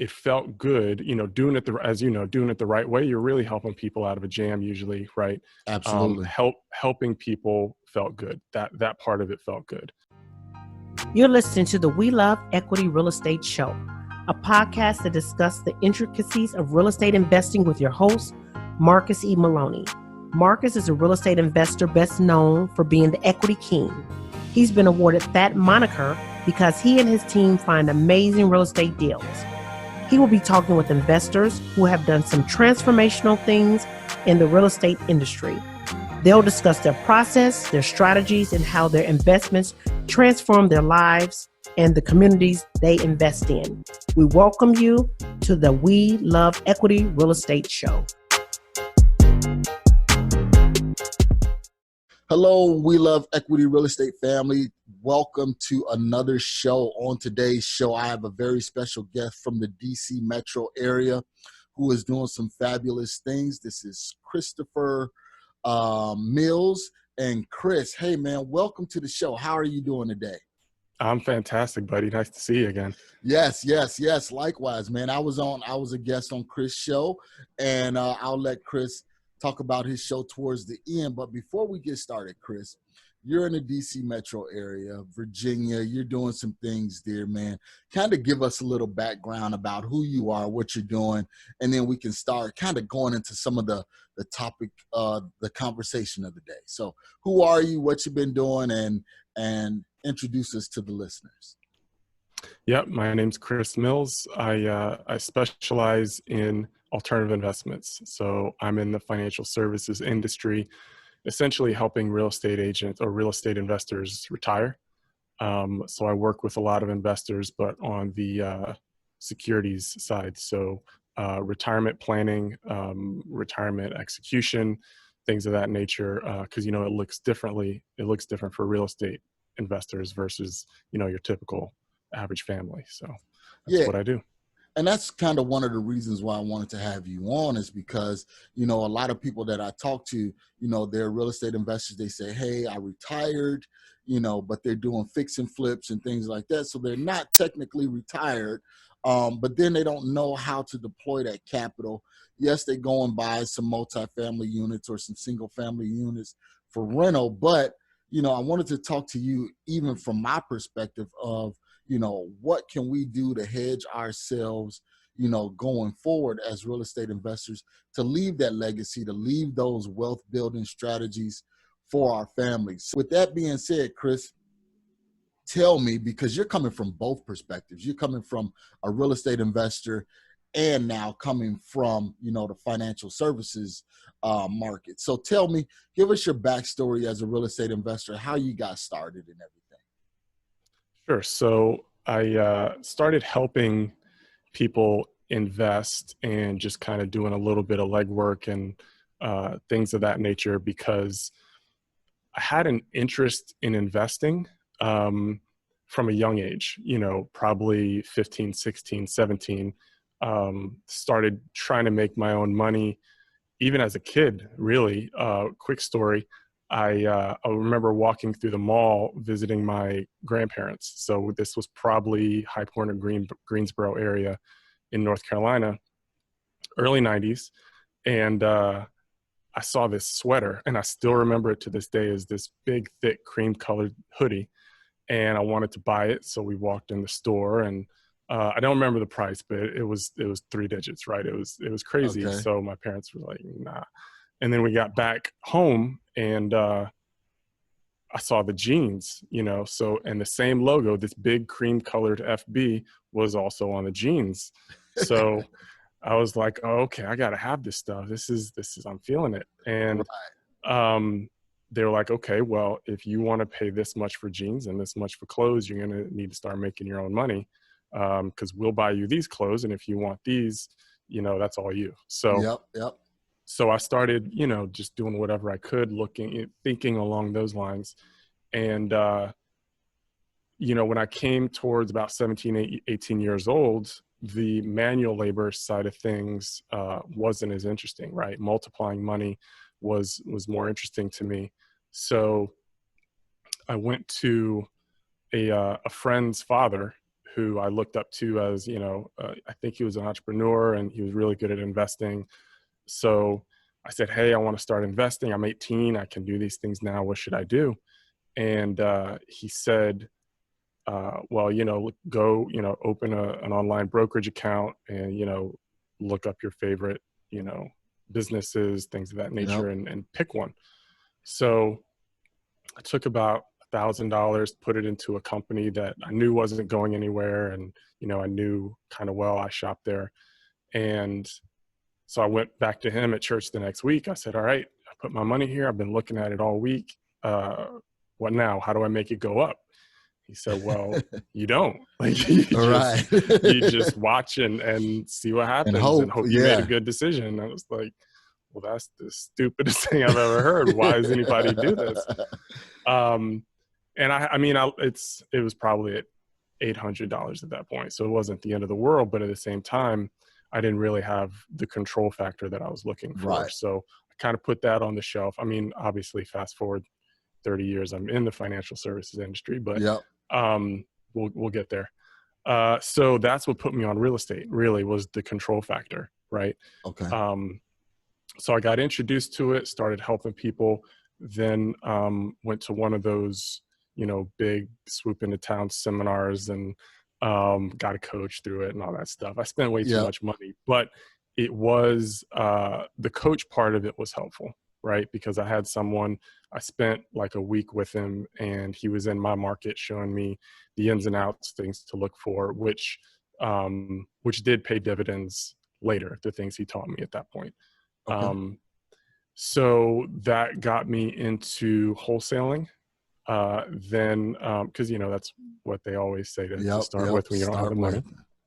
it felt good, doing it doing it the right way. You're really helping people out of a jam usually, right? Absolutely. Helping people felt good. That part of it felt good. You're listening to the We.L.E.R.E Real Estate Show, a podcast that discusses the intricacies of real estate investing with your host, Marcus E. Maloney. Marcus is a real estate investor best known for being the equity king. He's been awarded that moniker because he and his team find amazing real estate deals. He will be talking with investors who have done some transformational things in the real estate industry. They'll discuss their process, their strategies, and how their investments transform their lives and the communities they invest in. We welcome you to the We.L.E.R.E Real Estate Show. Hello, We.L.E.R.E Real Estate family. Welcome to another show. On today's show, I have a very special guest from the DC metro area who is doing some fabulous things. This is Christopher Mills. And Chris, hey man, welcome to the show. How are you doing today? I'm fantastic, buddy. Nice to see you again. Yes. Likewise, man. I was a guest on Chris' show, and I'll let Chris talk about his show towards the end. But before we get started, Chris, you're in the DC metro area, Virginia. You're doing some things there, man. Kind of give us a little background about who you are, what you're doing, and then we can start kind of going into some of the topic, the conversation of the day. So who are you, what you've been doing, and introduce us to the listeners. Yep, my name's Chris Mills. I specialize in alternative investments. So I'm in the financial services industry, essentially helping real estate agents or real estate investors retire. So I work with a lot of investors, but on the securities side. So retirement planning, retirement execution, things of that nature, because, it looks different for real estate investors versus, your typical average family. So that's what I do. And that's kind of one of the reasons why I wanted to have you on, is because, a lot of people that I talk to, they're real estate investors. They say, hey, I retired, but they're doing fix and flips and things like that. So they're not technically retired, but then they don't know how to deploy that capital. Yes, they go and buy some multifamily units or some single family units for rental. But, I wanted to talk to you even from my perspective of, what can we do to hedge ourselves, going forward as real estate investors to leave that legacy, to leave those wealth building strategies for our families. With that being said, Chris, tell me, because you're coming from both perspectives. You're coming from a real estate investor and now coming from, the financial services market. So tell me, give us your backstory as a real estate investor, how you got started and everything. Sure. So I started helping people invest and just kind of doing a little bit of legwork and things of that nature because I had an interest in investing from a young age, probably 15, 16, 17. Started trying to make my own money even as a kid, really. Quick story. I remember walking through the mall visiting my grandparents. So this was probably High Point or Greensboro area in North Carolina, early 90s. And I saw this sweater, and I still remember it to this day, as this big, thick, cream-colored hoodie. And I wanted to buy it. So we walked in the store, and I don't remember the price, but it was 3 digits, right? It was crazy. Okay. So my parents were like, nah. And then we got back home, and I saw the jeans, and the same logo, this big cream colored FB, was also on the jeans. So I was like, oh, okay, I got to have this stuff. This is, I'm feeling it. And they were like, okay, well, if you want to pay this much for jeans and this much for clothes, you're going to need to start making your own money. Cause we'll buy you these clothes. And if you want these, that's all you. So Yep. So I started, just doing whatever I could, thinking along those lines. And, when I came towards about 17, 18 years old, the manual labor side of things wasn't as interesting, right? Multiplying money was more interesting to me. So I went to a friend's father who I looked up to as, I think he was an entrepreneur and he was really good at investing. So I said, hey, I want to start investing. I'm 18. I can do these things now. What should I do? And he said, well, go, open an online brokerage account and, look up your favorite, businesses, things of that Yep. nature, and pick one. So I took about $1,000, put it into a company that I knew wasn't going anywhere. And, I knew kind of well, I shopped there. And so I went back to him at church the next week. I said, all right, I put my money here. I've been looking at it all week. What now? How do I make it go up? He said, well, you don't. Like Right. you just watch and see what happens and hope you made a good decision. And I was like, well, that's the stupidest thing I've ever heard. Why does anybody do this? And it was probably at $800 at that point. So it wasn't the end of the world, but at the same time, I didn't really have the control factor that I was looking for. Right. So I kind of put that on the shelf. I mean, obviously fast forward 30 years, I'm in the financial services industry, but yep. We'll get there. So that's what put me on real estate, really, was the control factor, right? Okay. So I got introduced to it, started helping people, then went to one of those, big swoop into town seminars and got a coach through it and all that stuff. I spent way too much money, but it was the coach part of it was helpful, right? Because I had someone, I spent like a week with him and he was in my market showing me the ins and outs, things to look for, which did pay dividends later, the things he taught me at that point. Okay. So that got me into wholesaling. Then, cause that's what they always say to start with when you don't have the money.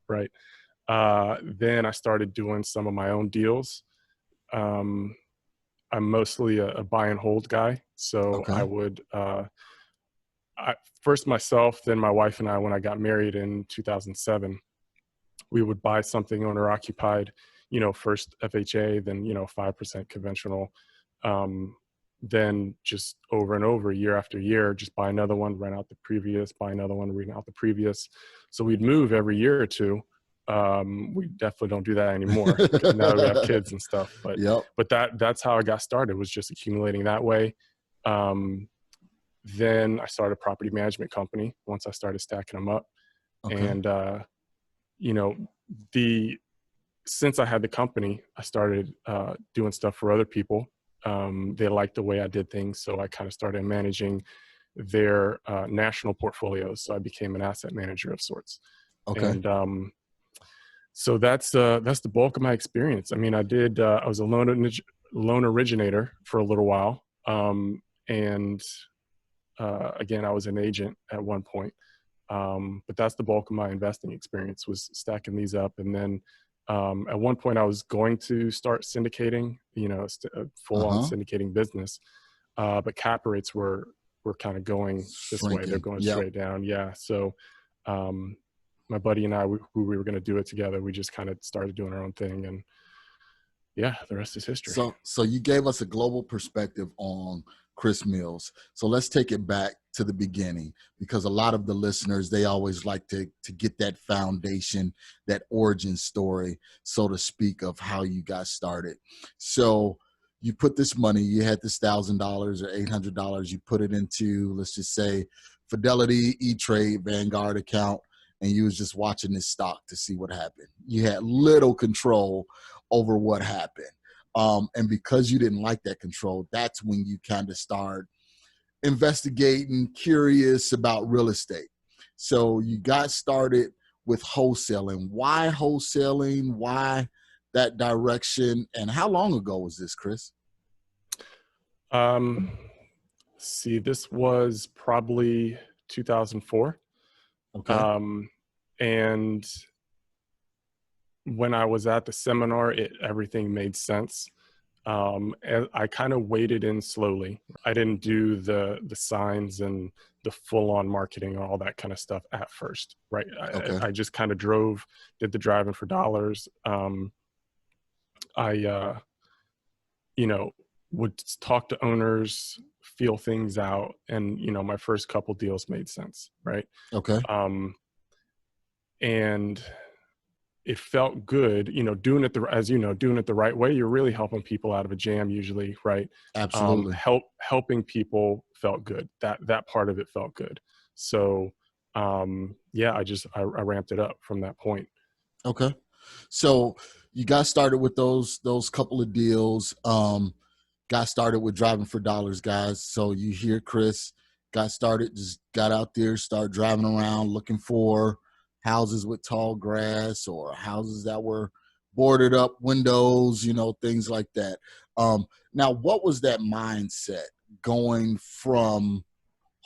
Right. Then I started doing some of my own deals. I'm mostly a buy and hold guy. So I would, first myself, then my wife and I, when I got married in 2007, we would buy something owner occupied, first FHA, then, 5% conventional. Then just over and over, year after year, just buy another one, rent out the previous, buy another one, rent out the previous. So we'd move every year or two. We definitely don't do that anymore now that we have kids and stuff, but that's how I got started, was just accumulating that way. Then I started a property management company once I started stacking them up. Okay. And, since I had the company, I started doing stuff for other people. They liked the way I did things. So I kind of started managing their national portfolios. So I became an asset manager of sorts. Okay. And so that's the bulk of my experience. I mean, I was a loan originator for a little while. And again, I was an agent at one point. But that's the bulk of my investing experience, was stacking these up. And then at one point I was going to start syndicating, a full-on syndicating business. But cap rates were kind of going this way. They're going straight down. Yeah. So my buddy and I, who we were going to do it together, we just kind of started doing our own thing. And yeah, the rest is history. So you gave us a global perspective on Chris Mills. So let's take it back to the beginning, because a lot of the listeners, they always like to get that foundation, that origin story, so to speak, of how you got started. So you put this money, you had this $1,000 or $800, you put it into, let's just say, Fidelity, E-Trade, Vanguard account, and you was just watching this stock to see what happened. You had little control over what happened. And because you didn't like that control, that's when you kind of start investigating, curious about real estate. So you got started with wholesaling. Why wholesaling? Why that direction? And how long ago was this, Chris? See, this was probably 2004. Okay. And when I was at the seminar, everything made sense. And I kind of waded in slowly. I didn't do the signs and the full-on marketing and all that kind of stuff at first, right? Okay. I just kind of did the driving for dollars. I would talk to owners, feel things out, and my first couple deals made sense, right? Okay. and it felt good, doing it doing it the right way. You're really helping people out of a jam usually, right? Absolutely. Helping people felt good. That part of it felt good. So yeah, I ramped it up from that point. Okay. So you got started with those couple of deals. Got started with driving for dollars, guys. So you hear Chris got started, just got out there, started driving around looking for houses with tall grass or houses that were boarded up windows, things like that. Now, what was that mindset going from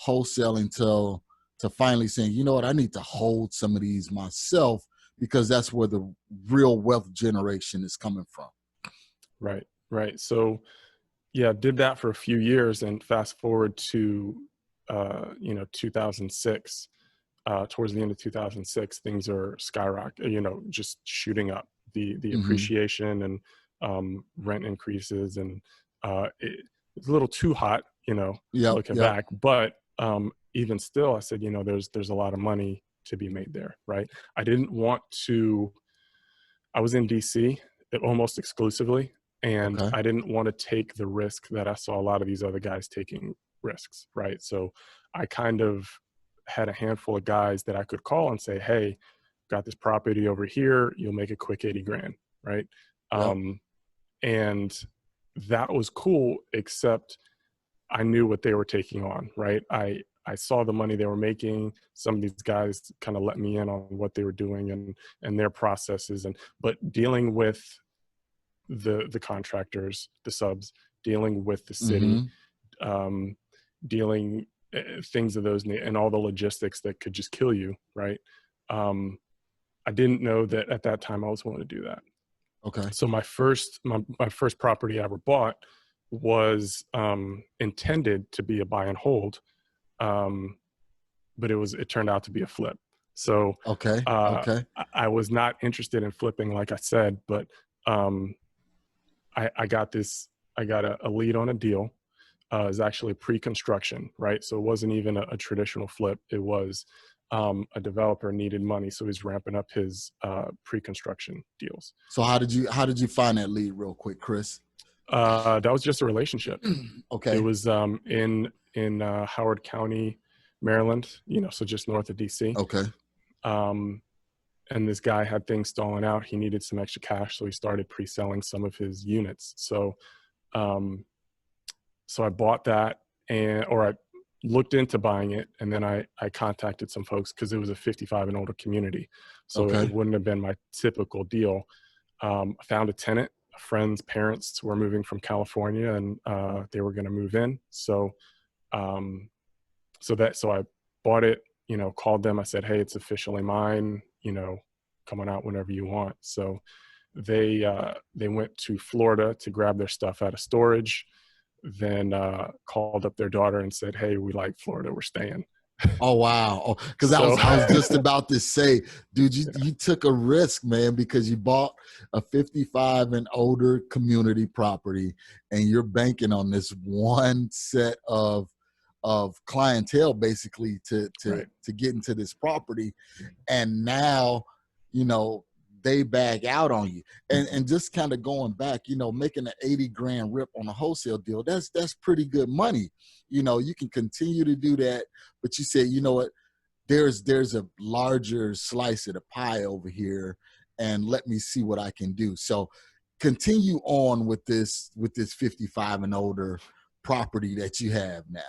wholesaling to finally saying, you know what, I need to hold some of these myself, because that's where the real wealth generation is coming from? Right. So yeah, did that for a few years, and fast forward to 2006. Towards the end of 2006, things are skyrocketing, just shooting up. The appreciation and rent increases, and it's a little too hot, Yep. looking back. But even still, I said, there's a lot of money to be made there, right? I didn't want to. I was in DC almost exclusively, and Okay. I didn't want to take the risk that I saw a lot of these other guys taking risks, right? So I kind of had a handful of guys that I could call and say, hey, got this property over here, you'll make a quick 80 grand, right? Yep. And that was cool, except I knew what they were taking on, right? I saw the money they were making. Some of these guys kind of let me in on what they were doing and their processes, but dealing with the contractors, the subs, dealing with the city, dealing things of those, and all the logistics that could just kill you, right? I didn't know that at that time I was willing to do that. Okay. So my first property I ever bought was intended to be a buy and hold, but it turned out to be a flip. So Okay. I was not interested in flipping, like I said, but I got a lead on a deal. Is actually pre-construction, right? So it wasn't even a traditional flip. It was a developer needed money, so he's ramping up his pre-construction deals. So how did you find that lead, real quick, Chris? That was just a relationship. Okay. It was in Howard County, Maryland, so just north of DC. Okay. And this guy had things stalling out. He needed some extra cash, so he started pre-selling some of his units. So I bought that, or I looked into buying it, and then I contacted some folks because it was a 55 and older community. So Okay. it wouldn't have been my typical deal. I found a tenant. A friend's parents were moving from California, and they were going to move in. So I bought it, called them. I said, hey, it's officially mine, coming out whenever you want. So they went to Florida to grab their stuff out of storage, then called up their daughter and said, hey, we like Florida, we're staying. Oh, wow. Oh, because I was just about to say, dude, you took a risk, man, because you bought a 55 and older community property, and you're banking on this one set of clientele basically to get into this property. And now, they bag out on you. And just kind of going back, making an 80 grand rip on a wholesale deal, that's pretty good money. You can continue to do that, but you said, you know what, there's a larger slice of the pie over here, and let me see what I can do. So continue on with this 55 and older property that you have now.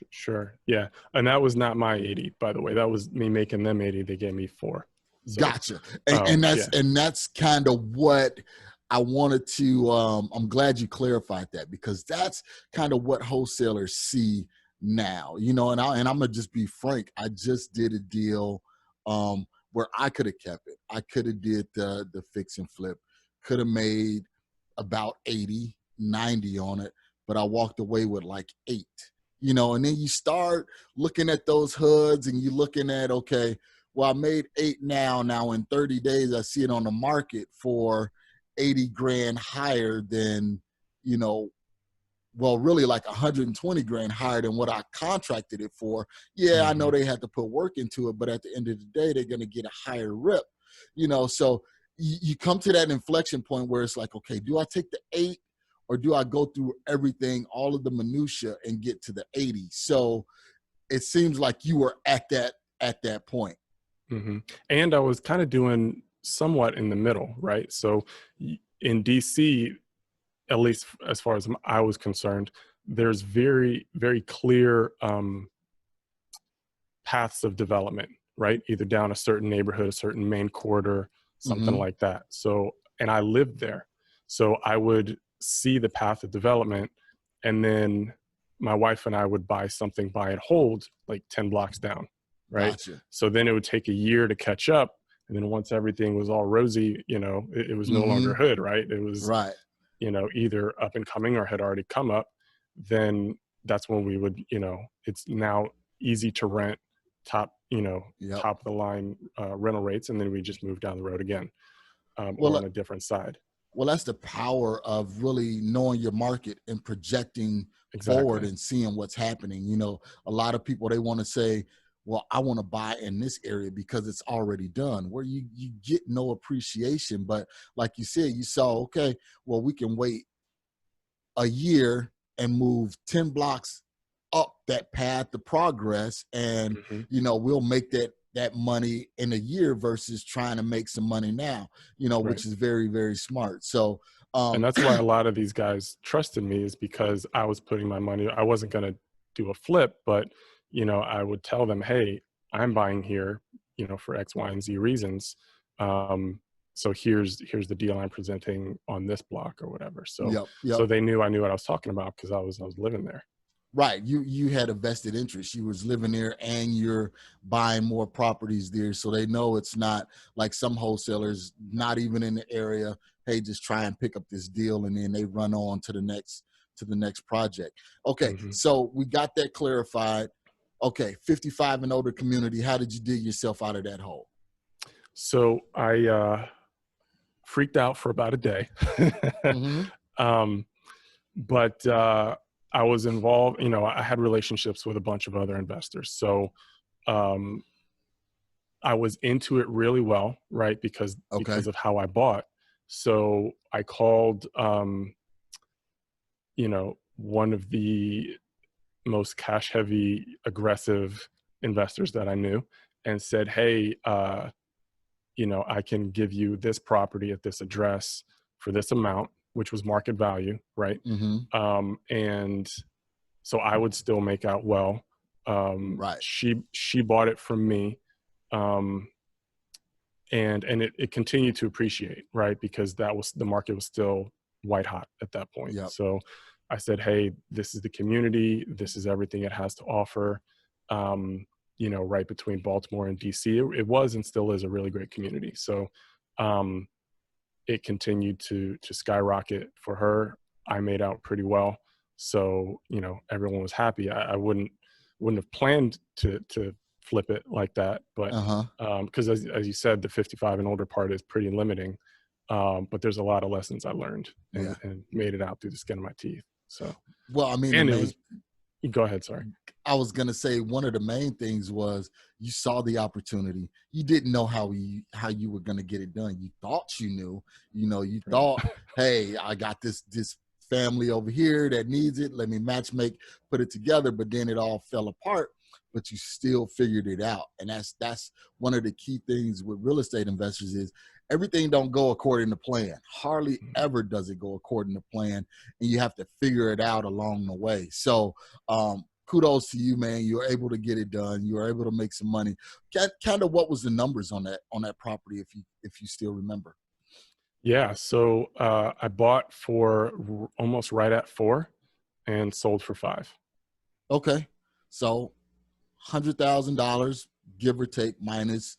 Sure. Yeah. And that was not my 80, by the way. That was me making them 80. They gave me 4. So, gotcha. And that's kind of what I wanted to, I'm glad you clarified that, because that's kind of what wholesalers see now, and I'm gonna just be frank. I just did a deal where I could have kept it. I could have did the fix and flip, could have made about 80, 90 on it, but I walked away with like 8, and then you start looking at those hoods and you're looking at, okay, well, I made 8 now. Now in 30 days, I see it on the market for 80 grand higher than, well, really like 120 grand higher than what I contracted it for. Yeah, I know Hmm. they had to put work into it, but at the end of the day, they're going to get a higher rip, so you come to that inflection point where it's like, okay, do I take the 8 or do I go through everything, all of the minutia and get to the 80? So it seems like you were at that point. Hmm. And I was kind of doing somewhat in the middle, right? So in DC, at least as far as I was concerned, there's very, very clear paths of development, right? Either down a certain neighborhood, a certain main corridor, something Mm-hmm. like that. So, and I lived there. So I would see the path of development, and then my wife and I would buy something, buy and hold like 10 blocks down, right? Gotcha. So then it would take a year to catch up. And then once everything was all rosy, it was no Mm-hmm. longer hood, right? It was, Right. either up and coming or had already come up. Then that's when we would, it's now easy to rent, top, Yep. top of the line rental rates, and then we just move down the road again, or Well, on a different side. Well, that's the power of really knowing your market and projecting forward Exactly. and seeing what's happening. A lot of people, they want to say, well, I want to buy in this area because it's already done, where you get no appreciation. But like you said, you saw, okay, well, we can wait a year and move 10 blocks up that path to progress, and Hmm. we'll make that money in a year versus trying to make some money now, Right. which is very, very smart. So And that's why a lot of these guys trusted me, is because I was putting my money. I wasn't going to do a flip, but I would tell them, hey, I'm buying here, for X, Y, and Z reasons. So here's the deal I'm presenting on this block or whatever. So yep, yep. they knew I knew what I was talking about, because I was living there. Right. You had a vested interest. You was living there and you're buying more properties there. So they know it's not like some wholesalers, not even in the area, hey, just try and pick up this deal and then they run on to the next project. Okay, Hmm. so we got that clarified. Okay, 55 and older community, how did you dig yourself out of that hole? So I freaked out for about a day. Mm-hmm. um, but I was involved, I had relationships with a bunch of other investors. So um, I was into it really well, right? Because Okay. of how I bought. So I called, one of the most cash heavy, aggressive investors that I knew, and said, hey, I can give you this property at this address for this amount, which was market value, right? Mm-hmm. And so I would still make out well. Right. She bought it from me, um, and it continued to appreciate, right? Because the market was still white hot at that point. Yep. So I said, hey, this is the community. This is everything it has to offer. Right between Baltimore and DC, it was and still is a really great community. So um, it continued to skyrocket for her. I made out pretty well. So, everyone was happy. I wouldn't have planned to flip it like that, but Uh-huh. because as you said, the 55 and older part is pretty limiting. But there's a lot of lessons I learned, Yeah. and made it out through the skin of my teeth. So, Well, I mean, the and it main was, go ahead. Sorry. I was gonna say one of the main things was you saw the opportunity. You didn't know how you were gonna get it done. You thought you knew. You Right. thought, hey, I got this family over here that needs it. Let me match make, put it together. But then it all fell apart. But you still figured it out, and that's one of the key things with real estate investors is everything don't go according to plan. Hardly ever does it go according to plan, and you have to figure it out along the way. So kudos to you, man. You were able to get it done. You were able to make some money. Kind of what was the numbers on that property, if you still remember? Yeah. So I bought for almost right at 4 and sold for 5. Okay, so $100,000, give or take, minus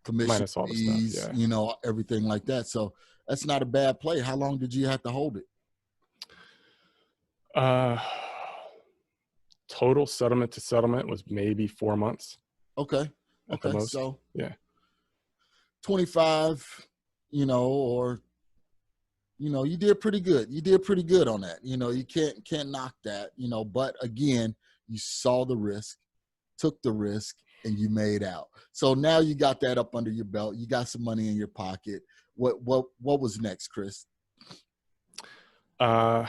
commission Minus all the stuff. fees, Yeah. everything like that. So that's not a bad play. How long did you have to hold it? Uh, Total settlement to settlement was maybe 4 months Okay, at the okay, most. so Yeah. 25, or You did pretty good. You did pretty good on that. You can't knock that, but again, you saw the risk, took the risk, and you made out. So now you got that up under your belt. You got some money in your pocket. What was next, Chris? So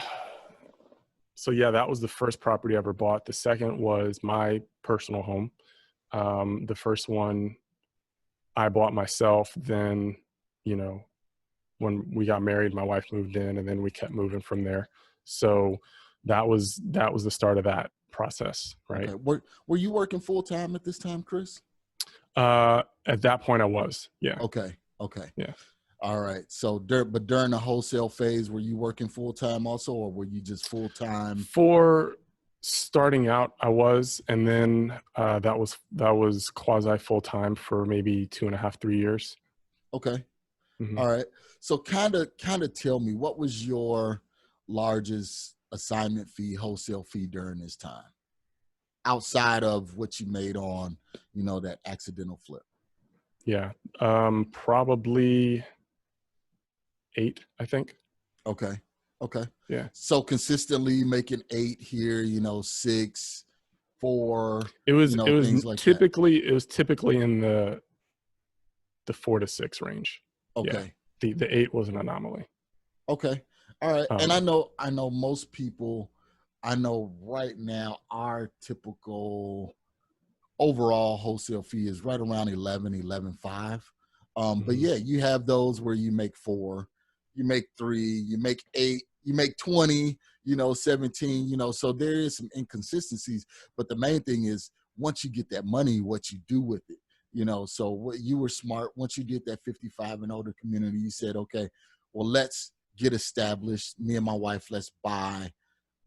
yeah, that was the first property I ever bought. The second was my personal home. The first one I bought myself. Then, when we got married, my wife moved in, and then we kept moving from there. So that was the start of that process, right? Okay. Were you working full time at this time, Chris? At that point I was, yeah. Okay. Yeah. All right. So, but during the wholesale phase, were you working full time also, or were you just full time? For starting out, I was, and then that was quasi full time for maybe 2.5, 3 years. Okay. Mm-hmm. All right. So, kind of tell me, what was your largest assignment fee, wholesale fee during this time, outside of what you made on, that accidental flip? Yeah. Probably 8, I think. Okay. Yeah. So consistently making 8 here, 6, 4, It was things like that. it was typically in the 4 to 6 range. Okay. Yeah. The 8 was an anomaly. Okay. All right. And I know most people, I know right now our typical overall wholesale fee is right around 11.5. But yeah, you have those where you make 4, you make 3, you make 8, you make 20, 17, so there is some inconsistencies. But the main thing is, once you get that money, what you do with it, so what you were smart. Once you did that 55 and older community, you said, okay, well, let's get established. Me and my wife, let's buy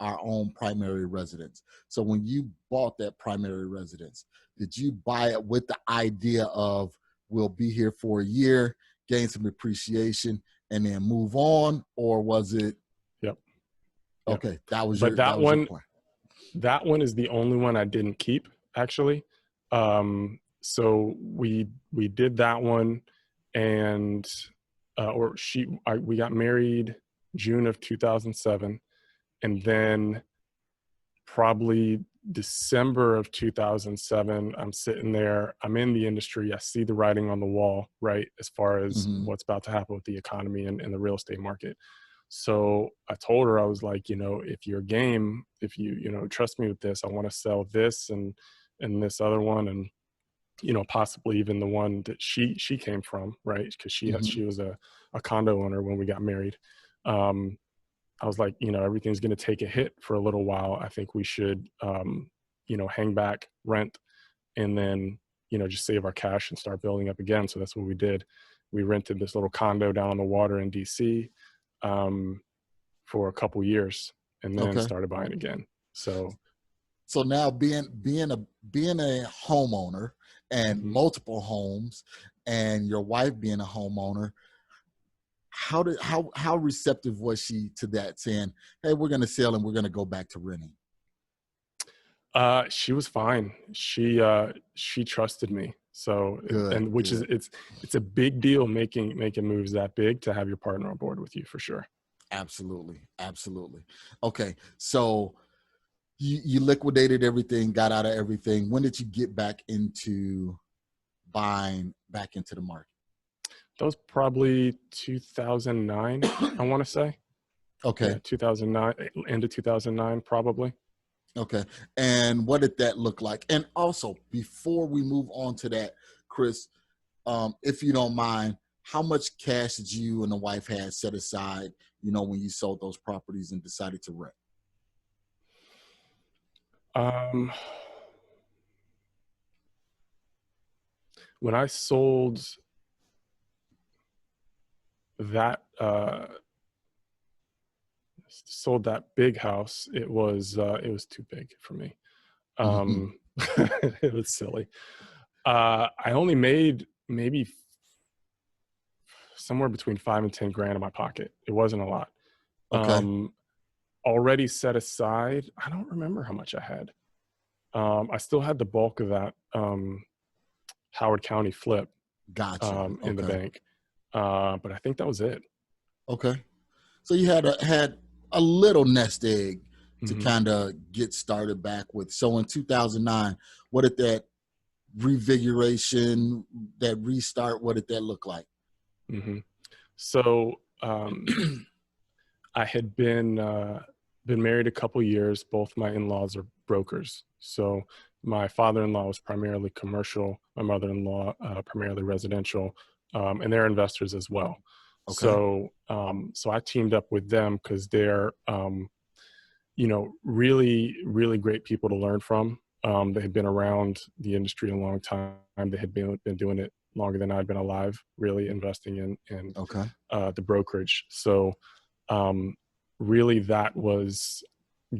our own primary residence. So when you bought that primary residence, did you buy it with the idea of, we'll be here for a year, gain some appreciation, and then move on? Or was it? Yep. Okay. That was but your plan. That one is the only one I didn't keep, actually. So we did that one, and we got married June of 2007, and then probably December of 2007, I'm sitting there, I'm in the industry, I see the writing on the wall, right, as far as what's about to happen with the economy and the real estate market. So I told her, I was like, if you're game, if you trust me with this, I want to sell this and this other one, and possibly even the one that she came from, right, because she was a condo owner when we got married. I was like, everything's going to take a hit for a little while. I think we should, hang back, rent, and then, just save our cash and start building up again. So that's what we did. We rented this little condo down on the water in DC for a couple years, and then started buying again. So now being a homeowner and multiple homes, and your wife being a homeowner, how receptive was she to that, saying, hey, we're going to sell and we're going to go back to renting? She was fine. She trusted me. So, which is, it's a big deal making moves that big, to have your partner on board with you, for sure. Absolutely. Okay. So you liquidated everything, got out of everything. When did you get back into buying back into the market? That was probably 2009, I want to say. Okay. Yeah, 2009, into 2009, probably. Okay. And what did that look like? And also, before we move on to that, Chris, if you don't mind, how much cash did you and the wife had set aside, when you sold those properties and decided to rent? When I sold that big house, it was too big for me. It was silly. I only made maybe somewhere between 5 and 10 grand in my pocket. It wasn't a lot. Okay. Already set aside, I don't remember how much I had. I still had the bulk of that Howard County flip Gotcha. in the bank. But I think that was it. Okay. So you had a little nest egg to Hmm. kind of get started back with. So in 2009, what did that revigoration, that restart, what did that look like? Hmm. So I had been married a couple years. Both my in-laws are brokers. So my father-in-law was primarily commercial. My mother-in-law primarily residential, and they're investors as well. Okay. So I teamed up with them because they're really, really great people to learn from. They had been around the industry a long time. They had been doing it longer than I'd been alive, really investing in Okay. the brokerage. So really that was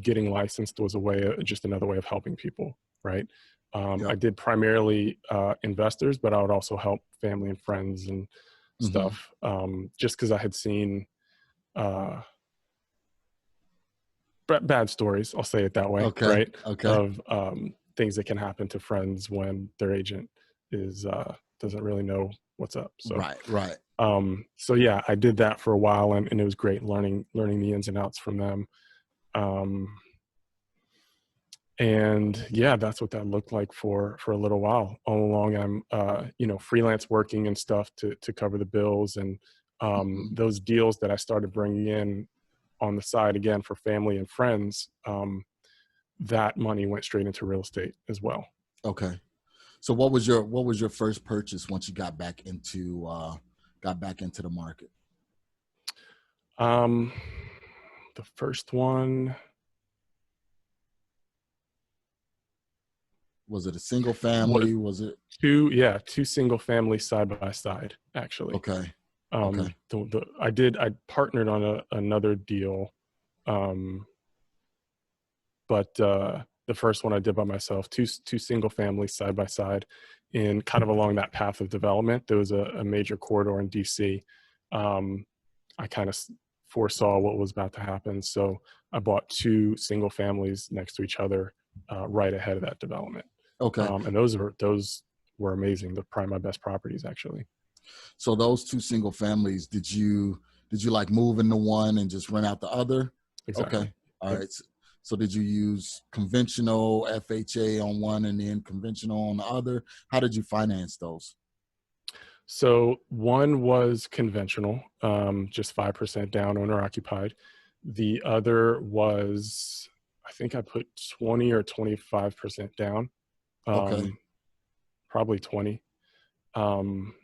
getting licensed was a way, just another way of helping people, right? I Yep. did primarily investors, but I would also help family and friends and Hmm. stuff, just because I had seen uh, bad stories, I'll say it that way, Okay. right? Okay. Of things that can happen to friends when their agent is doesn't really know what's up. So Right. Right. so yeah, I did that for a while, and it was great learning the ins and outs from them. Um, and yeah, that's what that looked like for a little while. All along, I'm freelance working and stuff to cover the bills, and Hmm. those deals that I started bringing in on the side again for family and friends. That money went straight into real estate as well. Okay. So what was your first purchase once you got back into the market? Um, the first one Was it a single was family? Was it two single families side by side, actually. okay? Okay. I partnered on another deal, um, but the first one I did by myself, two single families side by side, in kind of along that path of development. There was a major corridor in DC. I kind of foresaw what was about to happen, so I bought two single families next to each other right ahead of that development, Okay. and those were amazing. They're probably my best properties, actually. So those two single families, did you like move into one and just rent out the other? Exactly. Okay. All Yep. right. So did you use conventional FHA on one and then conventional on the other? How did you finance those? So one was conventional, just 5% down, owner occupied. The other was, I think I put 20 or 25% down, Okay. um, probably 20. Um,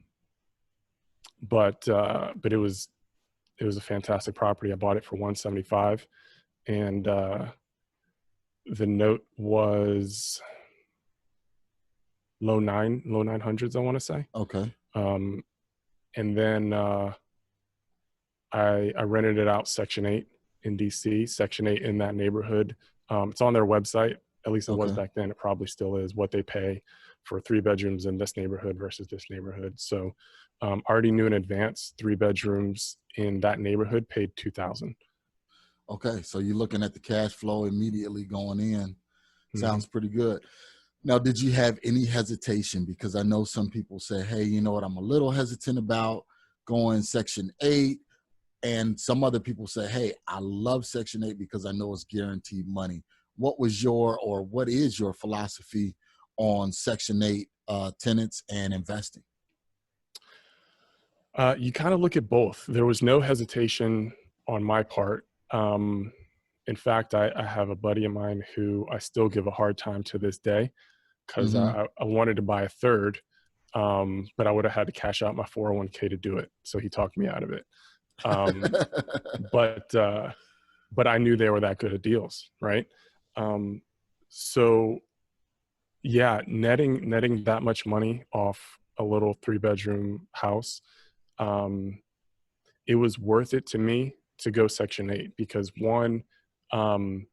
but it was a fantastic property. I bought it for 175, and the note was low 900s, I want to say. Okay. Um, and then I rented it out Section 8 in DC, Section 8 in that neighborhood. It's on their website, at least it was Okay. back then. It probably still is, what they pay for 3 bedrooms in this neighborhood versus this neighborhood. So already knew in advance 3 bedrooms in that neighborhood paid 2,000. Okay. So you're looking at the cash flow immediately going in. Mm-hmm. Sounds pretty good. Now, did you have any hesitation? Because I know some people say, hey, you know what, I'm a little hesitant about going Section 8. And some other people say, hey, I love Section 8 because I know it's guaranteed money. What is your philosophy on Section 8 tenants and investing? You kind of look at both. There was no hesitation on my part. In fact, I have a buddy of mine who I still give a hard time to this day, because Hmm. I wanted to buy a third, but I would have had to cash out my 401k to do it. So he talked me out of it. Um, but but I knew they were that good at deals, right? Um, so yeah, netting that much money off a little 3 bedroom house, um, it was worth it to me to go Section 8 because one, um,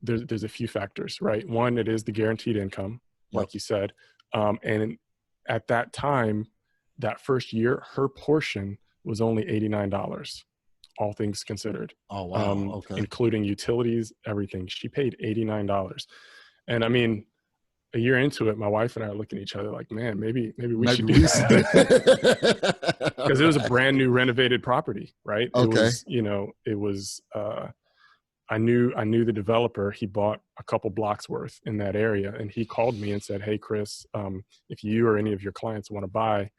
there's a few factors, right? One, it is the guaranteed income, Yep. like you said. And at that time, that first year, her portion was only $89, all things considered, Oh, wow. Okay. including utilities, everything. She paid $89. And I mean, a year into it, my wife and I are looking at each other like, man, maybe we Maybe should do we should. that. Because it was a Right. brand new renovated property, right? It Okay. was, it was, I knew the developer. He bought a couple blocks worth in that area, and he called me and said, "Hey, Chris, if you or any of your clients want to buy,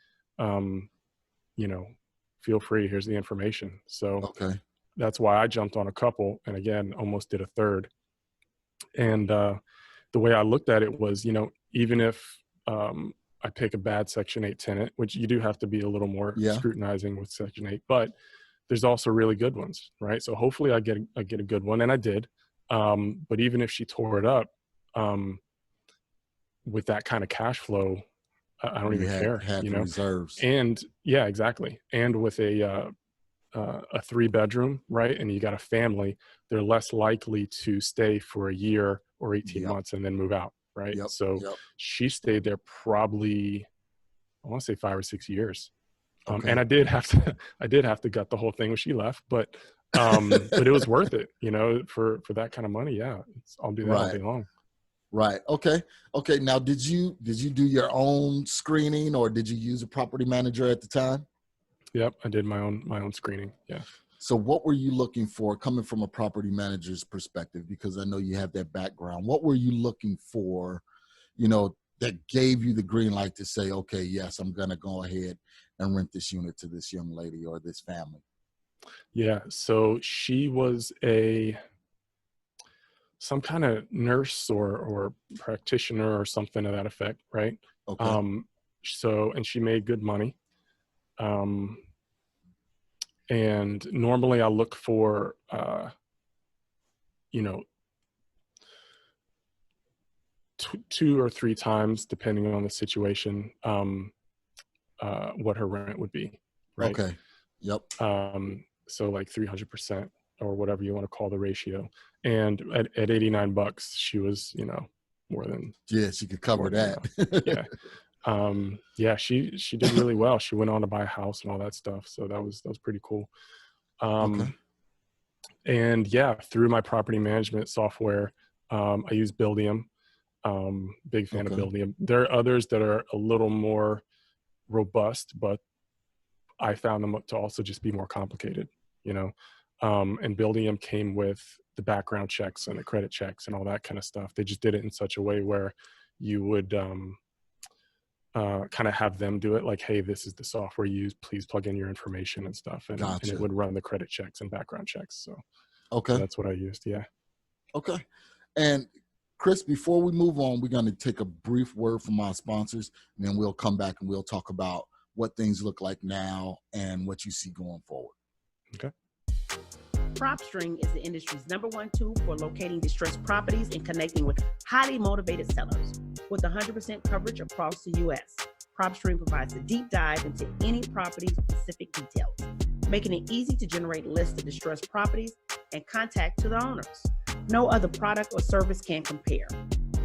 feel free. Here's the information." So Okay. that's why I jumped on a couple, and again, almost did a third. And the way I looked at it was, even if I pick a bad Section 8 tenant, which you do have to be a little more Yeah. scrutinizing with Section 8, but there's also really good ones, right? So hopefully I get a good one, and I did. But even if she tore it up, with that kind of cash flow, I don't even care, had the reserves. And yeah, exactly. And with a 3-bedroom, right? And you got a family, they're less likely to stay for a year or 18 months and then move out, right? Yep. So she stayed there probably, I want to say 5 or 6 years. Okay. And I did have to gut the whole thing when she left, but it was worth it, for that kind of money. Yeah. I'll do that all day long. Right. Okay. Okay. Now, did you do your own screening, or did you use a property manager at the time? Yep. I did my own screening. Yeah. So what were you looking for, coming from a property manager's perspective? Because I know you have that background. What were you looking for, that gave you the green light to say, okay, yes, I'm going to go ahead and rent this unit to this young lady or this family? Yeah. So she was some kind of nurse or practitioner or something to that effect, right? Okay. And she made good money. And normally I look for, 2 or 3 times, depending on the situation, what her rent would be, right? Okay. Yep. So like 300% or whatever you want to call the ratio. And at $89, she was, more than. Yeah, she could cover that. Yeah. She did really well. She went on to buy a house and all that stuff. So that was pretty cool. Okay. And yeah, through my property management software, I use Buildium. Big fan of Buildium. There are others that are a little more robust, but I found them to also just be more complicated, and Buildium came with the background checks and the credit checks and all that kind of stuff. They just did it in such a way where you would kind of have them do it like, hey, this is the software you use, please plug in your information and stuff. And it would run the credit checks and background checks. So that's what I used. Yeah. Okay. And Chris, before we move on, we're going to take a brief word from our sponsors, and then we'll come back and we'll talk about what things look like now and what you see going forward. Okay. PropStream is the industry's #1 tool for locating distressed properties and connecting with highly motivated sellers. With 100% coverage across the U.S., PropStream provides a deep dive into any property's specific details, making it easy to generate lists of distressed properties and contact to the owners. No other product or service can compare.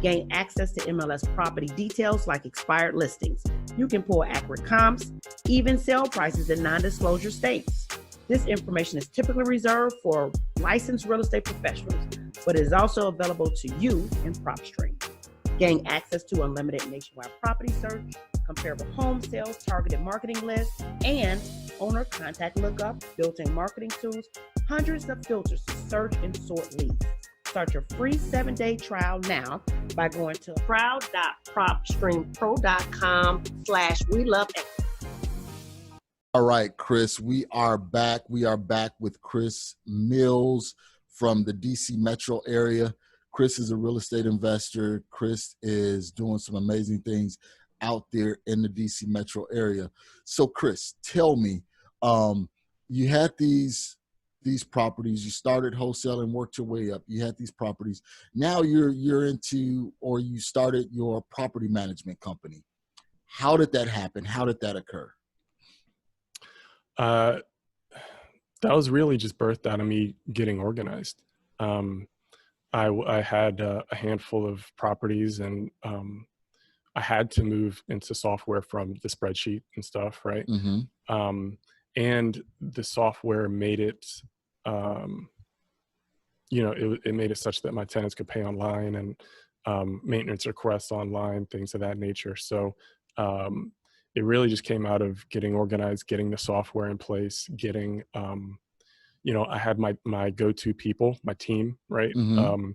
Gain access to MLS property details like expired listings. You can pull accurate comps, even sale prices in non-disclosure states. This information is typically reserved for licensed real estate professionals, but it is also available to you in PropStream. Gain access to unlimited nationwide property search, comparable home sales, targeted marketing lists, and owner contact lookup, built-in marketing tools, hundreds of filters to search and sort leads. Start your free 7-day trial now by going to proud.propstreampro.com/WeLoveEquity. All right, Chris, we are back. We are back with Chris Mills from the DC metro area. Chris is a real estate investor. Chris is doing some amazing things out there in the DC metro area. So Chris, tell me, you had these properties, you started wholesaling, worked your way up. You had these properties. Now you're into, or you started your property management company. How did that happen? How did that occur? That was really just birthed out of me getting organized. I had a handful of properties, and I had to move into software from the spreadsheet and stuff, right? Mm-hmm. And the software made it, it made it such that my tenants could pay online, and maintenance requests online, things of that nature. So it really just came out of getting organized, getting the software in place, getting, I had my go-to people, my team, right? Mm-hmm.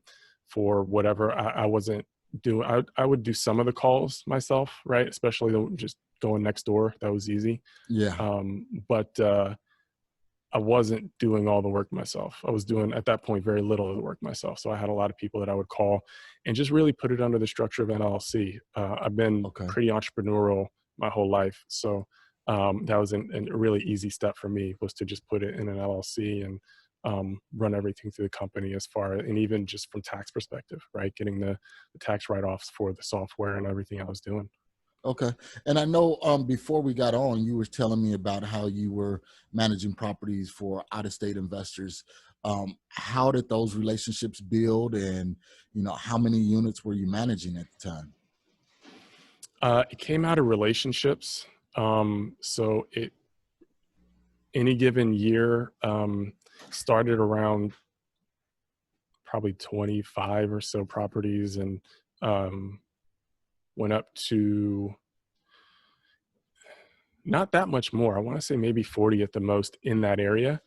For whatever I wasn't doing. I would do some of the calls myself, right? Especially just going next door. That was easy. Yeah. But I wasn't doing all the work myself. I was doing, at that point, very little of the work myself. So I had a lot of people that I would call and just really put it under the structure of an LLC. I've been Okay. pretty entrepreneurial my whole life. So that was a really easy step for me, was to just put it in an LLC and run everything through the company, and even just from tax perspective, right? Getting the tax write-offs for the software and everything I was doing. Okay. And I know before we got on, you were telling me about how you were managing properties for out-of-state investors. How did those relationships build, and how many units were you managing at the time? It came out of relationships. So any given year, started around probably 25 or so properties, and went up to not that much more. I want to say maybe 40 at the most in that area.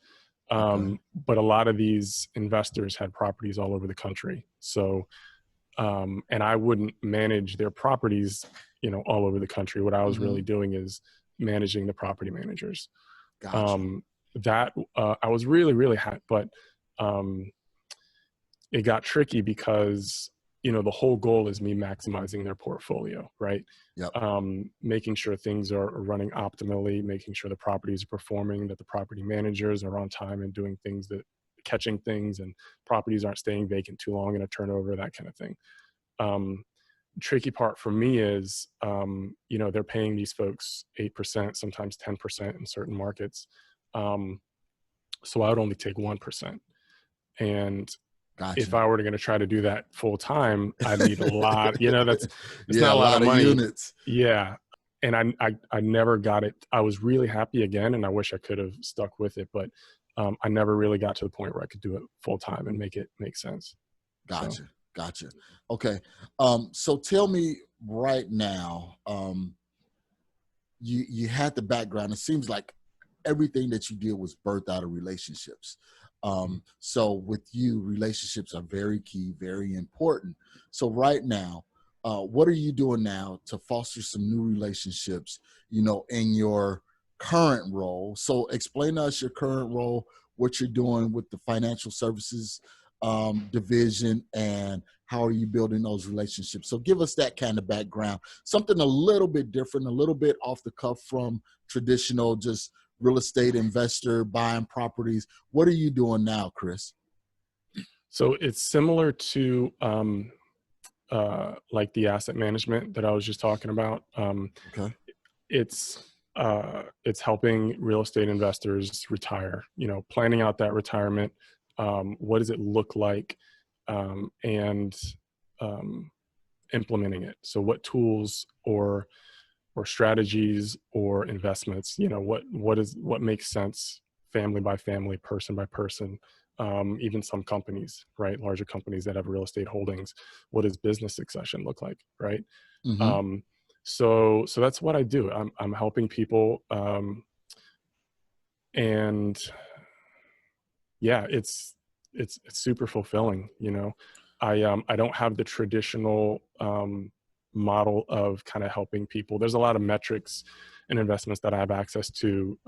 Okay. But a lot of these investors had properties all over the country. So, and I wouldn't manage their properties, all over the country. What I was Mm-hmm. really doing is managing the property managers. Gotcha. That I was really, really happy, but it got tricky because, the whole goal is me maximizing their portfolio, right? Yep. Making sure things are running optimally, making sure the properties are performing, that the property managers are on time and doing things, catching things, and properties aren't staying vacant too long in a turnover, that kind of thing. Tricky part for me is, they're paying these folks 8%, sometimes 10% in certain markets. So I would only take 1%. And if Gotcha. I were going to try to do that full time, I'd need a lot, it's Yeah, not a a lot of lot of money. units. Yeah. And I never got it. I was really happy again, and I wish I could have stuck with it, but I never really got to the point where I could do it full time and make it make sense. So. Gotcha. Okay. So tell me right now, you had the background. It seems like everything that you did was birthed out of relationships. So with you, relationships are very key, very important. So right now, what are you doing now to foster some new relationships, in your current role? So explain to us your current role, what you're doing with the financial services division, and how are you building those relationships? So give us that kind of background, something a little bit different, a little bit off the cuff from traditional, just real estate investor buying properties. What are you doing now, Chris? So it's similar to like the asset management that I was just talking about. Okay. It's helping real estate investors retire, planning out that retirement. What does it look like? And implementing it. So what tools or strategies or investments, what makes sense, family by family, person by person, even some companies, right? Larger companies that have real estate holdings. What does business succession look like, right? Mm-hmm. So that's what I do. I'm helping people, and yeah, it's super fulfilling. I don't have the traditional model of kind of helping people. There's a lot of metrics and investments that I have access to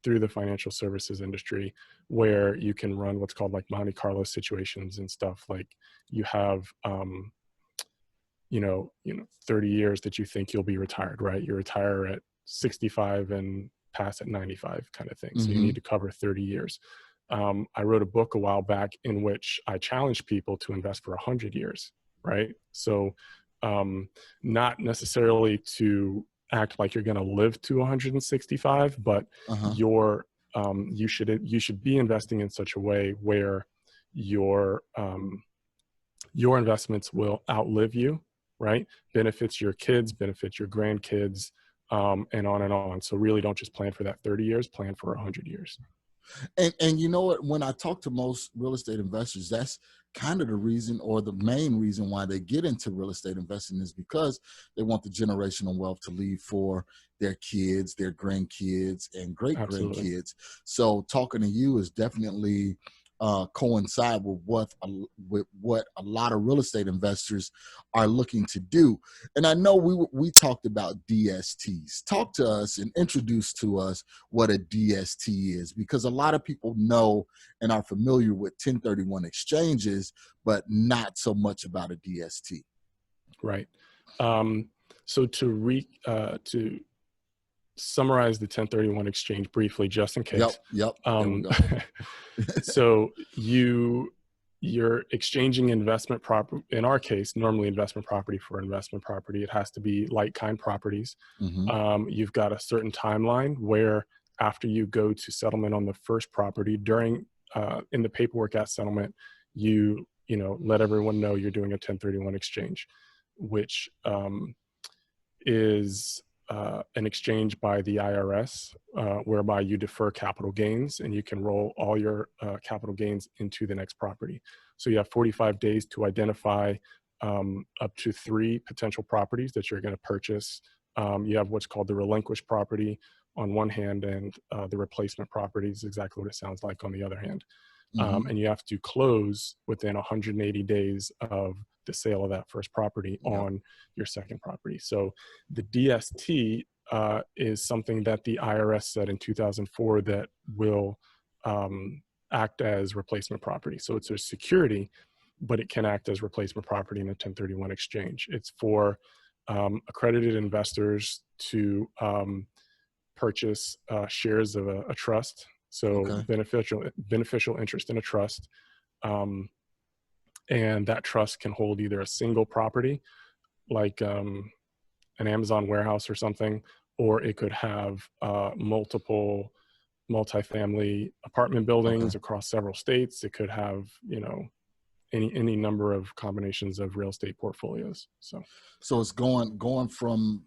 through the financial services industry, where you can run what's called like Monte Carlo situations and stuff. Like you have 30 years that you think you'll be retired, right? You retire at 65 and pass at 95 kind of thing. So you Mm-hmm. need to cover 30 years. I wrote a book a while back in which I challenged people to invest for 100 years, right? So not necessarily to act like you're going to live to 165, but Uh-huh. you should be investing in such a way where your investments will outlive you, right? Benefits your kids, benefits your grandkids, and on and on. So really don't just plan for that 30 years, plan for 100 years. And you know what? When I talk to most real estate investors, that's kind of the reason, or the main reason why they get into real estate investing, is because they want the generational wealth to leave for their kids, their grandkids, and great Absolutely. grandkids. So talking to you is definitely coincide with what a lot of real estate investors are looking to do. And I know we talked about DSTs. Talk to us and introduce to us what a DST is, because a lot of people know and are familiar with 1031 exchanges, but not so much about a DST. Right. So to summarize the 1031 exchange briefly, just in case. Yep. There we go. So you're exchanging investment property. In our case, normally investment property for investment property. It has to be like kind properties. Mm-hmm. You've got a certain timeline where after you go to settlement on the first property, during in the paperwork at settlement, you let everyone know you're doing a 1031 exchange, which is an exchange by the IRS, whereby you defer capital gains and you can roll all your capital gains into the next property. So you have 45 days to identify up to 3 potential properties that you're going to purchase. You have what's called the relinquished property on one hand, and the replacement property is exactly what it sounds like on the other hand. Mm-hmm. And you have to close within 180 days of the sale of that first property on your second property. So the DST is something that the IRS said in 2004 that will act as replacement property. So it's a security, but it can act as replacement property in a 1031 exchange. It's for accredited investors to purchase shares of a trust. So Okay. beneficial interest in a trust. And that trust can hold either a single property, like an Amazon warehouse or something, or it could have multiple multifamily apartment buildings Okay. across several states. It could have, any number of combinations of real estate portfolios. So it's going from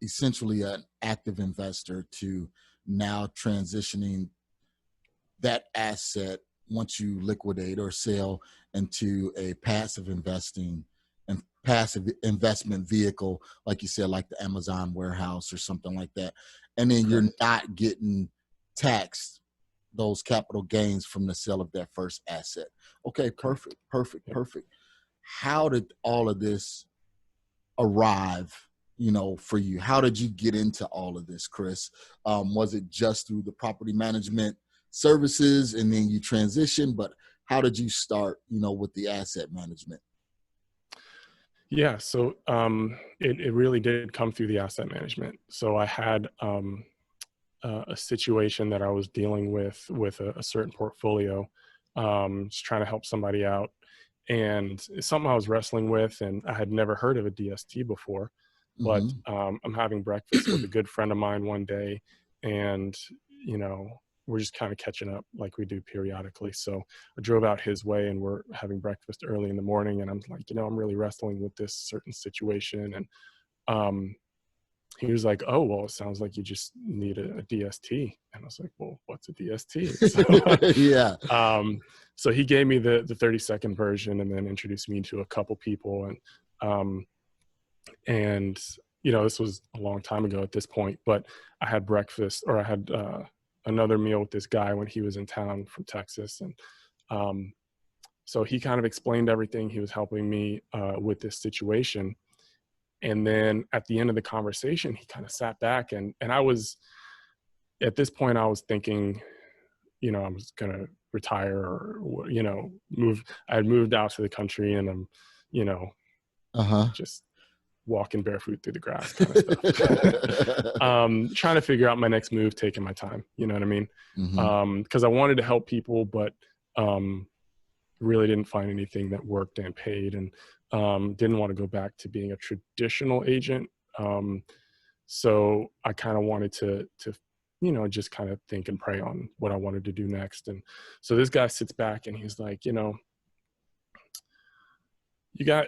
essentially an active investor to now transitioning that asset, once you liquidate or sell, into a passive investment vehicle, like you said, like the Amazon warehouse or something like that. And then you're Correct. not getting taxed those capital gains from the sale of that first asset. Okay, Correct. perfect. Yep. How did all of this arrive, for you? How did you get into all of this, Chris? Was it just through the property management services and then you transition? But how did you start, with the asset management? Yeah, so it really did come through the asset management. So I had a situation that I was dealing with a certain portfolio, just trying to help somebody out. And it's something I was wrestling with, and I had never heard of a DST before. But Mm-hmm. I'm having breakfast with a good friend of mine one day, and we're just kind of catching up like we do periodically. So I drove out his way, and we're having breakfast early in the morning, and I'm like, I'm really wrestling with this certain situation. And he was like, "Oh, well, it sounds like you just need a DST." And I was like, "Well, what's a DST?" Yeah. So he gave me the 30-second version, and then introduced me to a couple people. And this was a long time ago at this point, but I had breakfast, or I had another meal with this guy when he was in town from Texas. And so he kind of explained everything. He was helping me with this situation. And then at the end of the conversation, he kind of sat back, and I was, at this point, I was thinking, I was going to retire, or, move. I had moved out to the country, and I'm, Uh-huh. just walking barefoot through the grass kind of stuff. Trying to figure out my next move, taking my time, you know what I mean? Mm-hmm. Because I wanted to help people, but really didn't find anything that worked and paid, and didn't want to go back to being a traditional agent. So I kind of wanted to just kind of think and pray on what I wanted to do next. And so this guy sits back, and he's like,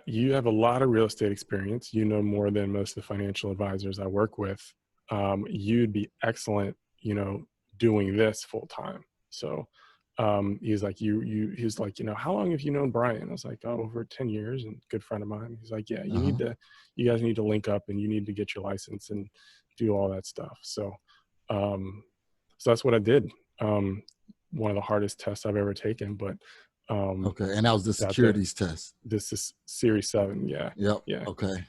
you have a lot of real estate experience, more than most of the financial advisors I work with. You'd be excellent, doing this full time. So he's like, he's like, how long have you known Brian? I was like, oh, over 10 years, and good friend of mine. He's like, yeah, you guys need to link up, and you need to get your license and do all that stuff. So, so that's what I did. One of the hardest tests I've ever taken, but, okay. And that was the securities test. This is Series 7. Yeah. Yep. Yeah. Okay.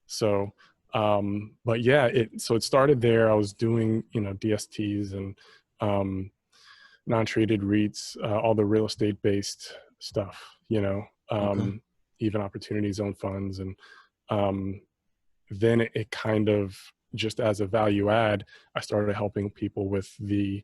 So, but yeah, it started there. I was doing, DSTs and, non-traded REITs, all the real estate based stuff, Okay. even opportunity zone funds. And, then it kind of, just as a value add, I started helping people with the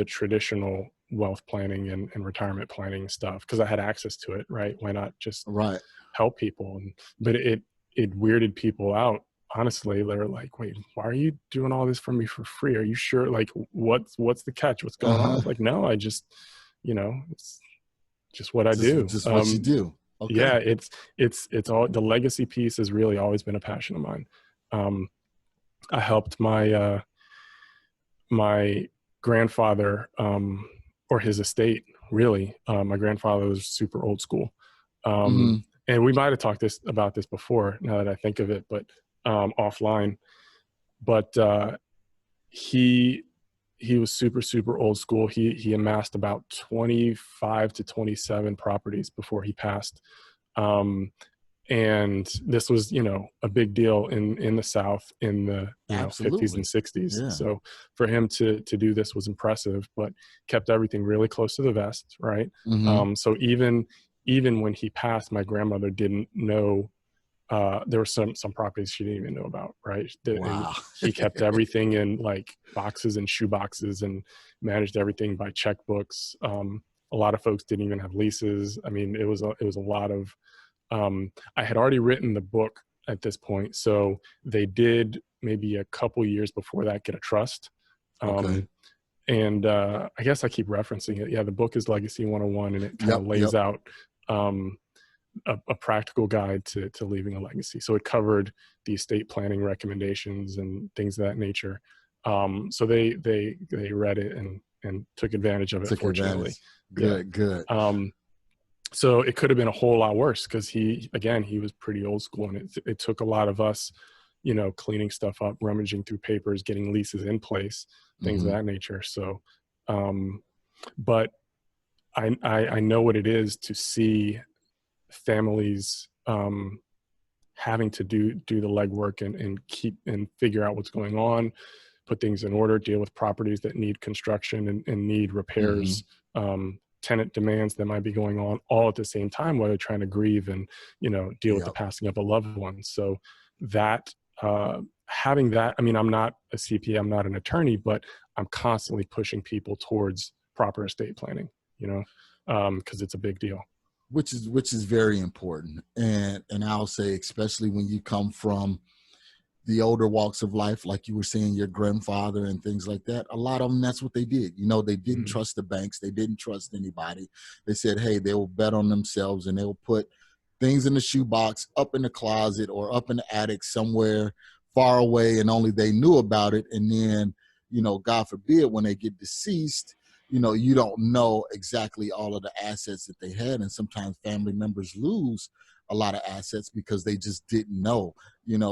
traditional wealth planning and retirement planning stuff, because I had access to it, right? Why not just Right. help people? But it weirded people out. Honestly, they're like, wait, why are you doing all this for me for free? Are you sure? Like, what's the catch? What's going on? I was like, no, I just, it's just what I do. Just what you do. Okay. Yeah, it's all, the legacy piece has really always been a passion of mine. I helped my my grandfather, or his estate, really. My grandfather was super old school. And we might have talked about this before, now that I think of it, but offline. But he was super, super old school. He amassed about 25 to 27 properties before he passed. And this was, a big deal in the South in the 50s and 60s. Yeah. So for him to do this was impressive, but kept everything really close to the vest, right? So even when he passed, my grandmother didn't know. There were some properties she didn't even know about, right? Wow. He kept everything in like boxes and shoe boxes, and managed everything by checkbooks. A lot of folks didn't even have leases. I mean, it was a lot of. I had already written the book at this point, so they did, maybe a couple years before that, get a trust. Okay. And I guess I keep referencing it. Yeah, the book is Legacy 101, and it kind of lays out a practical guide to leaving a legacy. So it covered the estate planning recommendations and things of that nature. So they read it and took advantage of it, fortunately. Good. So it could have been a whole lot worse, because he was pretty old school, and it took a lot of us, cleaning stuff up, rummaging through papers, getting leases in place, things of that nature. So, but I know what it is to see families having to do the legwork and figure out what's going on, put things in order, deal with properties that need construction and need repairs, tenant demands that might be going on, all at the same time, while they're trying to grieve and deal with the passing of a loved one. So that having that, I mean, I'm not a CPA, I'm not an attorney, but I'm constantly pushing people towards proper estate planning, because it's a big deal. Which is very important. And I'll say, especially when you come from the older walks of life, like you were saying, your grandfather and things like that, a lot of them, that's what they did. They didn't trust the banks. They didn't trust anybody. They said, hey, they will bet on themselves, and they will put things in the shoebox, up in the closet, or up in the attic somewhere far away, and only they knew about it. And then, God forbid, when they get deceased, you don't know exactly all of the assets that they had. And sometimes family members lose a lot of assets because they just didn't know,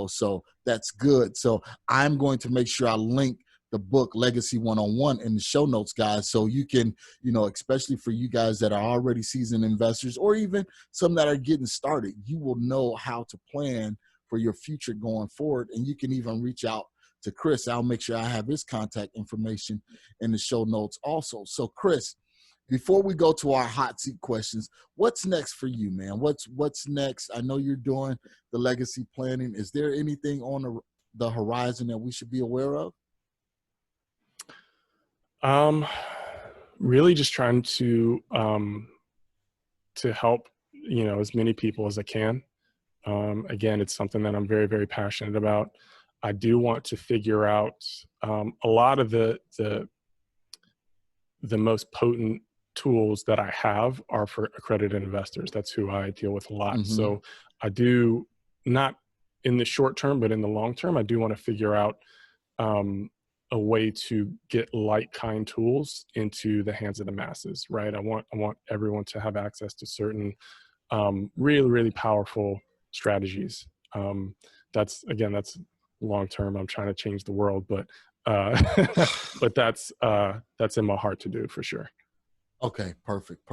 so that's good. So I'm going to make sure I link the book Legacy 101 in the show notes, guys, so you can, especially for you guys that are already seasoned investors, or even some that are getting started, you will know how to plan for your future going forward. And you can even reach out to Chris. I'll make sure I have his contact information in the show notes also. So Chris, before we go to our hot seat questions, what's next for you, man? What's next? I know you're doing the legacy planning. Is there anything on the horizon that we should be aware of? Really just trying to help, as many people as I can. Again, it's something that I'm very, very passionate about. I do want to figure out a lot of the most potent tools that I have are for accredited investors. That's who I deal with a lot. So I do, not in the short term, but in the long term, I do want to figure out a way to get like kind tools into the hands of the masses, right? I want everyone to have access to certain really, really powerful strategies. That's long term. I'm trying to change the world, but but that's in my heart to do for sure. Okay, perfect.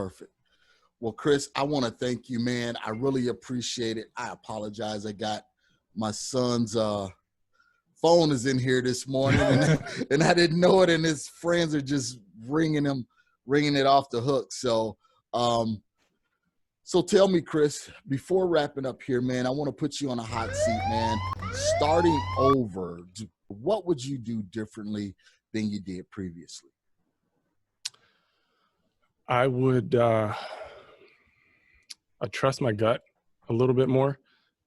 Well, Chris, I want to thank you, man. I really appreciate it. I apologize. I got my son's phone is in here this morning, and I didn't know it, and his friends are just ringing it off the hook. So, so tell me, Chris, before wrapping up here, man, I want to put you on a hot seat, man. Starting over, what would you do differently than you did previously? I would I trust my gut a little bit more.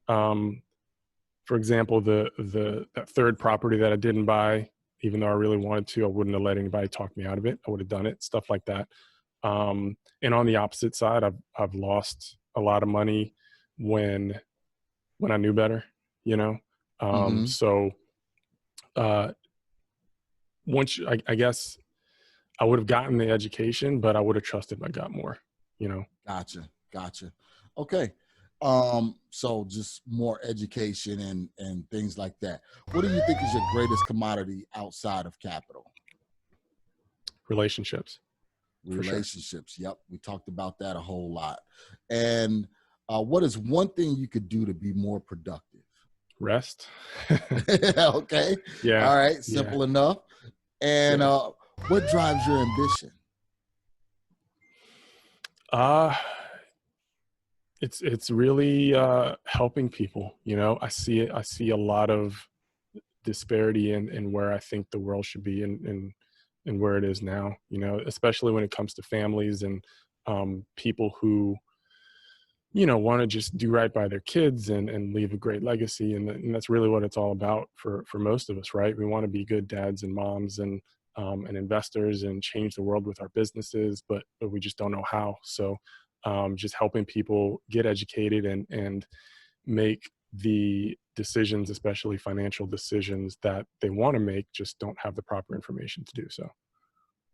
For example, that third property that I didn't buy, even though I really wanted to, I wouldn't have let anybody talk me out of it. I would have done it, stuff like that. And on the opposite side, I've lost a lot of money when I knew better, you know. So once I guess I would have gotten the education, but I would have trusted my gut more, you know. Gotcha. Okay. So just more education and things like that. What do you think is your greatest commodity outside of capital? Relationships. Relationships. Sure. Yep. We talked about that a whole lot. And what is one thing you could do to be more productive? Rest. Okay. Yeah. All right. Simple enough. And what drives your ambition? It's really helping people, you know. I see a lot of disparity in where I think the world should be and where it is now, you know, especially when it comes to families and people who, you know, want to just do right by their kids and leave a great legacy. And that's really what it's all about for most of us, right? We want to be good dads and moms and investors and change the world with our businesses, but we just don't know how. So just helping people get educated and make the decisions, especially financial decisions that they want to make, just don't have the proper information to do so.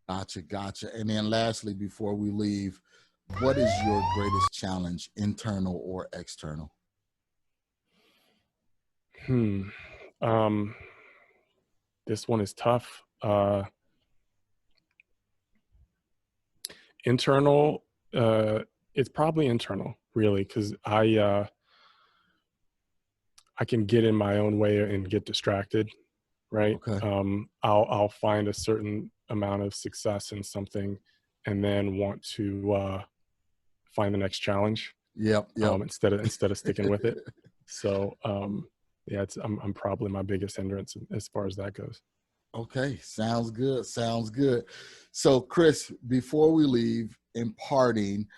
Gotcha. And then lastly, before we leave, what is your greatest challenge, internal or external? This one is tough. Internal, it's probably internal, really, because I can get in my own way and get distracted, right? Okay. I'll find a certain amount of success in something and then want to find the next challenge. Yep. Instead of sticking with it. So yeah, I'm probably my biggest hindrance as far as that goes. Okay, sounds good. So, Chris, before we leave, in parting,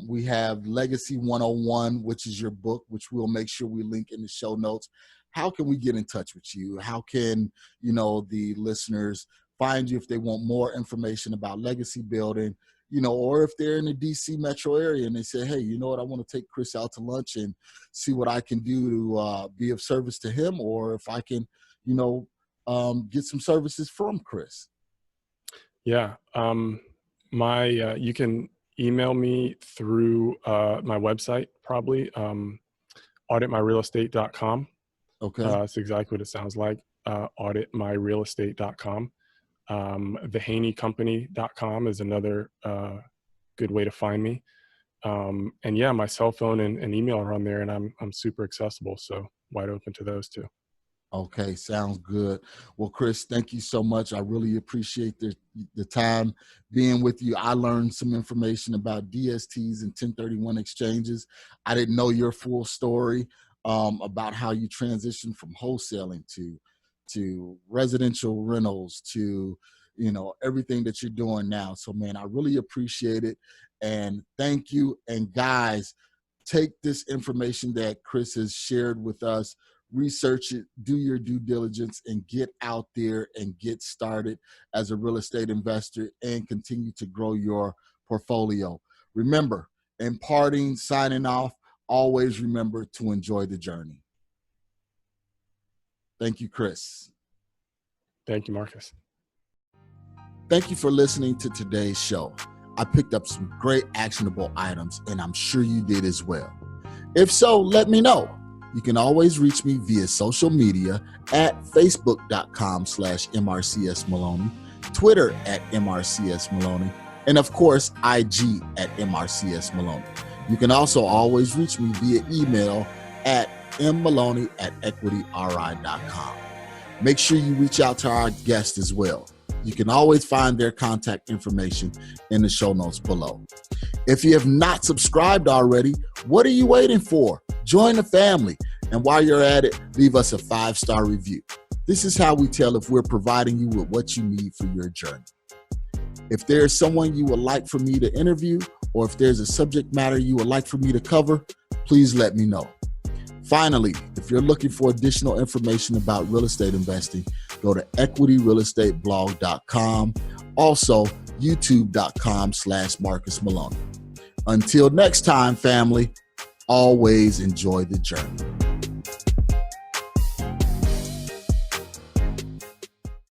we have Legacy 101, which is your book, which we'll make sure we link in the show notes. How can we get in touch with you? How can, you know, the listeners find you if they want more information about legacy building, you know, or if they're in the DC metro area and they say, hey, you know what, I want to take Chris out to lunch and see what I can do to be of service to him, or if I can, you know, get some services from Chris? Yeah. You can email me through my website, probably auditmyrealestate.com. Okay. It's exactly what it sounds like. Auditmyrealestate.com. The haneycompany.com is another good way to find me. And yeah, my cell phone and email are on there, and I'm super accessible. So wide open to those too. Okay, sounds good. Well, Chris, thank you so much. I really appreciate the time being with you. I learned some information about DSTs and 1031 exchanges. I didn't know your full story about how you transitioned from wholesaling to residential rentals to, you know, everything that you're doing now. So, man, I really appreciate it. And thank you. And guys, take this information that Chris has shared with us, research it, do your due diligence, and get out there and get started as a real estate investor and continue to grow your portfolio. Remember, in parting, signing off, always remember to enjoy the journey. Thank you, Chris. Thank you, Marcus. Thank you for listening to today's show. I picked up some great actionable items, and I'm sure you did as well. If so, let me know. You can always reach me via social media at facebook.com/MRCSMaloney, Twitter at MRCSMaloney, and of course, IG at MRCSMaloney. You can also always reach me via email at mmaloney@equityri.com. Make sure you reach out to our guest as well. You can always find their contact information in the show notes below. If you have not subscribed already, what are you waiting for? Join the family. And while you're at it, leave us a 5-star review. This is how we tell if we're providing you with what you need for your journey. If there's someone you would like for me to interview, or if there's a subject matter you would like for me to cover, please let me know. Finally, if you're looking for additional information about real estate investing, go to equityrealestateblog.com. Also, youtube.com/Marcus Maloney. Until next time, family, always enjoy the journey.